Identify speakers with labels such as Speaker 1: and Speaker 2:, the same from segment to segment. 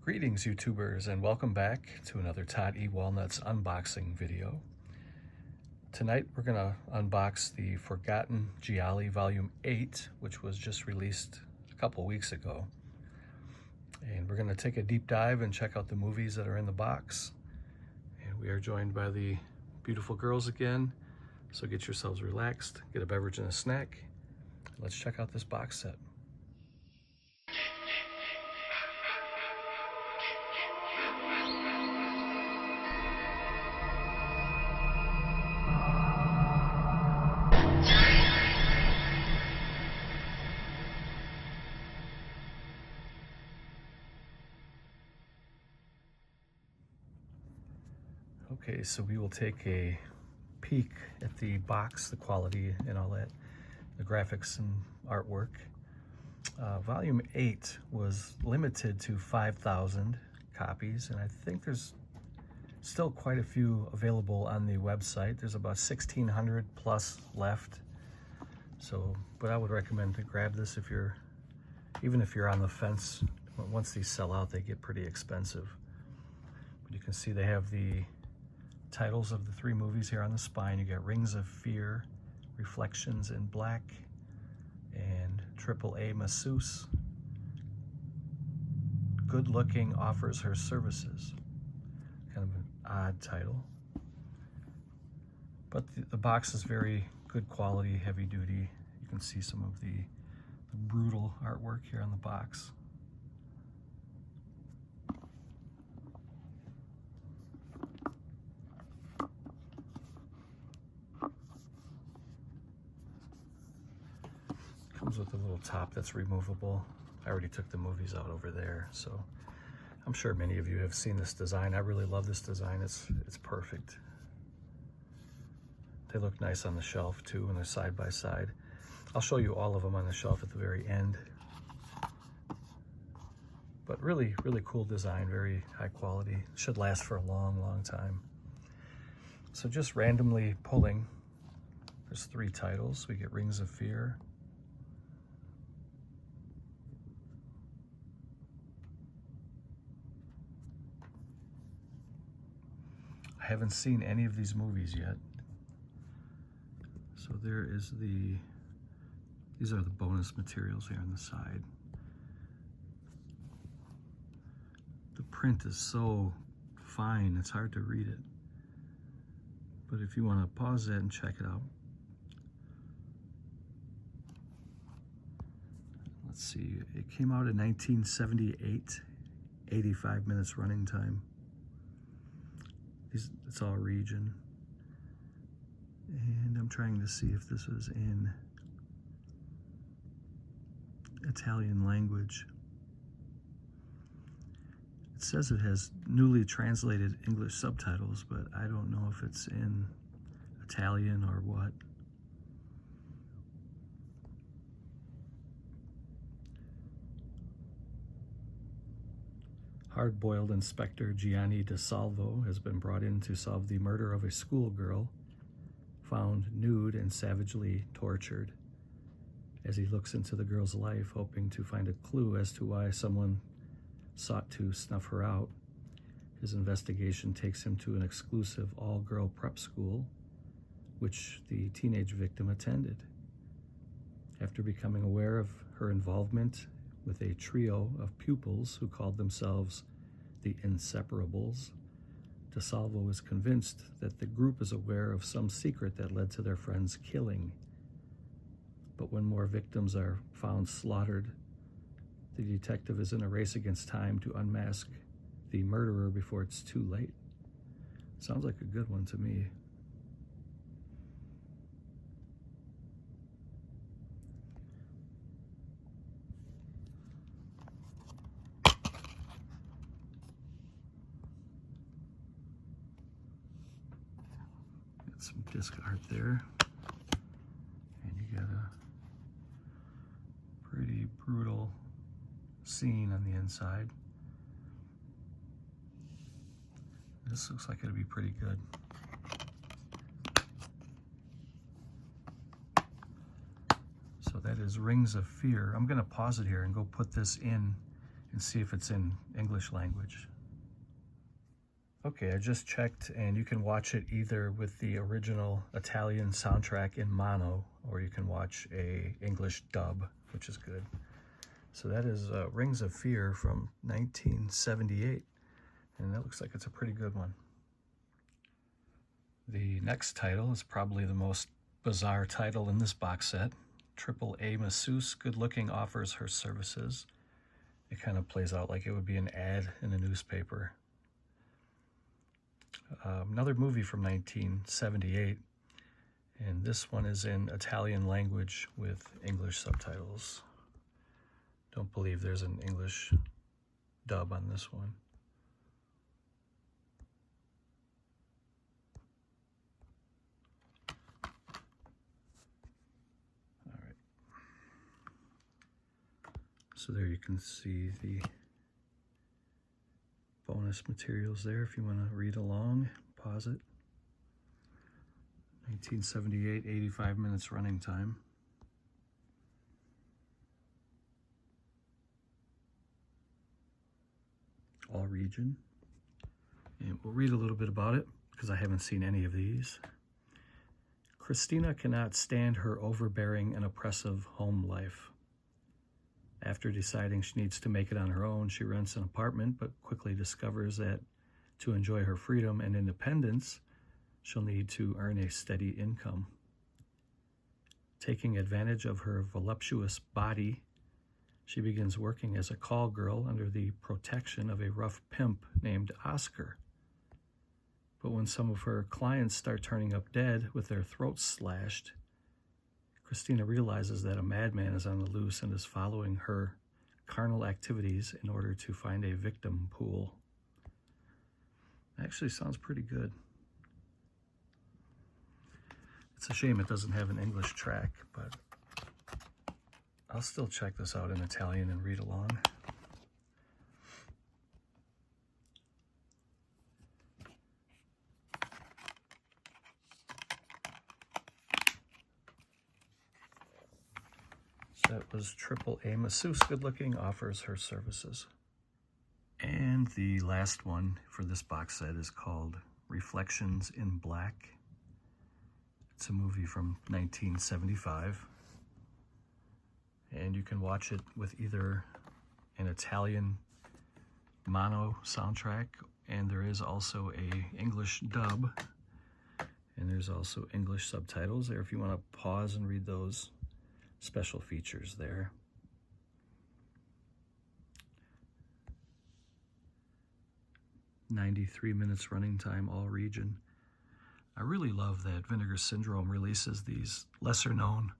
Speaker 1: Greetings YouTubers, and welcome back to another Todd E. Walnuts unboxing video. Tonight we're going to unbox the Forgotten GIALLI Volume 8, which was just released a couple weeks ago. And we're going to take a deep dive and check out the movies that are in the box. And we are joined by the beautiful girls again, so get yourselves relaxed, get a beverage and a snack. Let's check out this box set. Okay, so we will take a peek at the box, the quality and all that, the graphics and artwork. Volume 8 was limited to 5,000 copies, and I think there's still quite a few available on the website. There's about 1,600 plus left. So, but I would recommend to grab this even if you're on the fence. Once these sell out, they get pretty expensive. But you can see they have the titles of the 3 movies here on the spine. You got Rings of Fear, Reflections in Black, and AAA Masseuse. Good Looking Offers Her Services. Kind of an odd title. But the box is very good quality, heavy duty. You can see some of the brutal artwork here on the box. Comes with a little top that's removable. I already took the movies out over there, so I'm sure many of you have seen this design. I really love this design. It's perfect. They look nice on the shelf too, and they're side by side. I'll show you all of them on the shelf at the very end. But really, really cool design, very high quality. Should last for a long, long time. So just randomly pulling, there's 3 titles. We get Rings of Fear, I haven't seen any of these movies yet. So there is these are the bonus materials here on the side. The print is so fine, it's hard to read it. But if you want to pause that and check it out. Let's see, it came out in 1978, 85 minutes running time. It's all region. And I'm trying to see if this is in Italian language. It says it has newly translated English subtitles, but I don't know if it's in Italian or what. Hard-boiled Inspector Gianni DeSalvo has been brought in to solve the murder of a schoolgirl found nude and savagely tortured. As he looks into the girl's life, hoping to find a clue as to why someone sought to snuff her out, his investigation takes him to an exclusive all-girl prep school, which the teenage victim attended. After becoming aware of her involvement with a trio of pupils who called themselves the Inseparables, DeSalvo is convinced that the group is aware of some secret that led to their friend's killing. But when more victims are found slaughtered, the detective is in a race against time to unmask the murderer before it's too late. Sounds like a good one to me. Some disc art there, and you got a pretty brutal scene on the inside. This looks like it'll be pretty good. So that is Rings of Fear. I'm going to pause it here and go put this in and see if it's in English language. Okay, I just checked, and you can watch it either with the original Italian soundtrack in mono, or you can watch a English dub, which is good. So that is Rings of Fear from 1978, and that looks like it's a pretty good one. The next title is probably the most bizarre title in this box set. AAA masseuse, good looking, offers her services. It kind of plays out like it would be an ad in a newspaper. Another movie from 1978, and this one is in Italian language with English subtitles. Don't believe there's an English dub on this one. All right. So there you can see the bonus materials there if you want to read along. Pause it. 1978, 85 minutes running time. All region. And we'll read a little bit about it because I haven't seen any of these. Christina cannot stand her overbearing and oppressive home life. After deciding she needs to make it on her own, she rents an apartment, but quickly discovers that to enjoy her freedom and independence, she'll need to earn a steady income. Taking advantage of her voluptuous body, she begins working as a call girl under the protection of a rough pimp named Oscar. But when some of her clients start turning up dead with their throats slashed, Christina realizes that a madman is on the loose and is following her carnal activities in order to find a victim pool. Actually sounds pretty good. It's a shame it doesn't have an English track, but I'll still check this out in Italian and read along. That was AAA masseuse, good looking, offers her services. And the last one for this box set is called Reflections in Black. It's a movie from 1975. And you can watch it with either an Italian mono soundtrack, and there is also a English dub, and there's also English subtitles there if you want to pause and read those special features there. "93 minutes running time, all region." I really love that Vinegar Syndrome releases these lesser known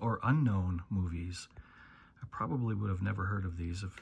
Speaker 1: or unknown movies. I probably would have never heard of these if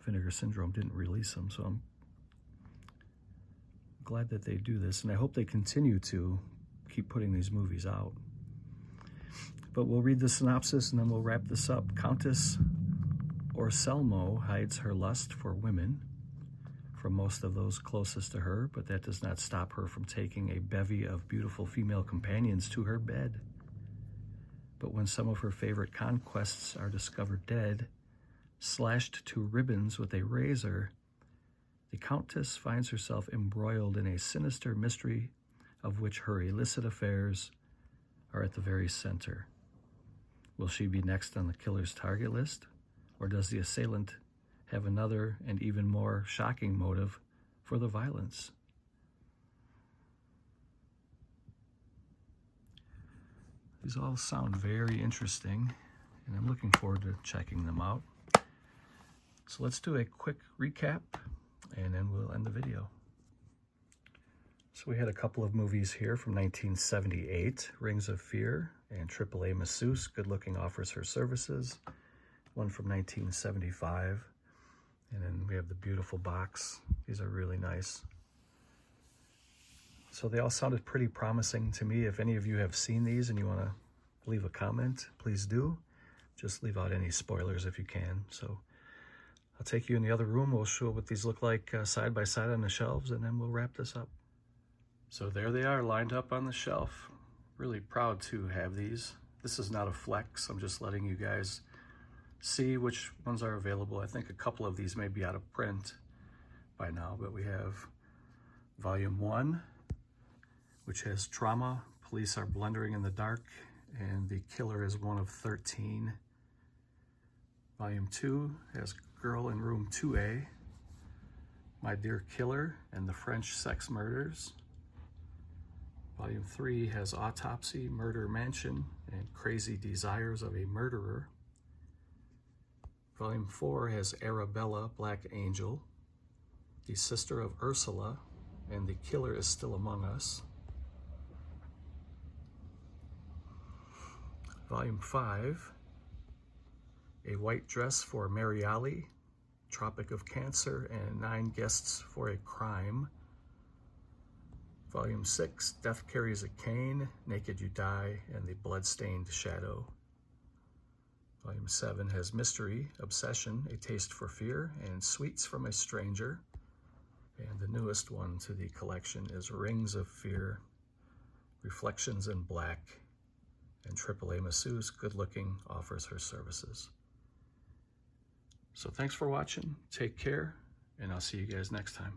Speaker 1: Vinegar Syndrome didn't release them, so I'm glad that they do this, and I hope they continue to keep putting these movies out. But we'll read the synopsis and then we'll wrap this up. Countess Orselmo hides her lust for women from most of those closest to her, but that does not stop her from taking a bevy of beautiful female companions to her bed. But when some of her favorite conquests are discovered dead, slashed to ribbons with a razor, the Countess finds herself embroiled in a sinister mystery of which her illicit affairs are at the very center. Will she be next on the killer's target list, or does the assailant have another and even more shocking motive for the violence? These all sound very interesting, and I'm looking forward to checking them out. So let's do a quick recap, and then we'll end the video. So we had a couple of movies here from 1978, Rings of Fear and AAA Masseuse, good looking, offers her services. One from 1975. And then we have the beautiful box. These are really nice. So they all sounded pretty promising to me. If any of you have seen these and you want to leave a comment, please do. Just leave out any spoilers if you can. So I'll take you in the other room. We'll show what these look like side by side on the shelves, and then we'll wrap this up. So there they are, lined up on the shelf. Really proud to have these. This is not a flex. I'm just letting you guys see which ones are available. I think a couple of these may be out of print by now, but we have Volume 1, which has Trauma, Police Are Blundering in the Dark, and the Killer is One of 13. Volume 2 has Girl in Room 2A, My Dear Killer, and the French Sex Murders. Volume 3 has Autopsy, Murder Mansion, and Crazy Desires of a Murderer. Volume 4 has Arabella, Black Angel, The Sister of Ursula, and The Killer is Still Among Us. Volume 5, A White Dress for GIALLI, Tropic of Cancer, and 9 Guests for a Crime. Volume 6, Death Carries a Cane, Naked You Die, and The Bloodstained Shadow. Volume 7 has Mystery, Obsession, A Taste for Fear, and Sweets from a Stranger. And the newest one to the collection is Rings of Fear, Reflections in Black, and AAA Masseuse Good Looking offers her services. So thanks for watching, take care, and I'll see you guys next time.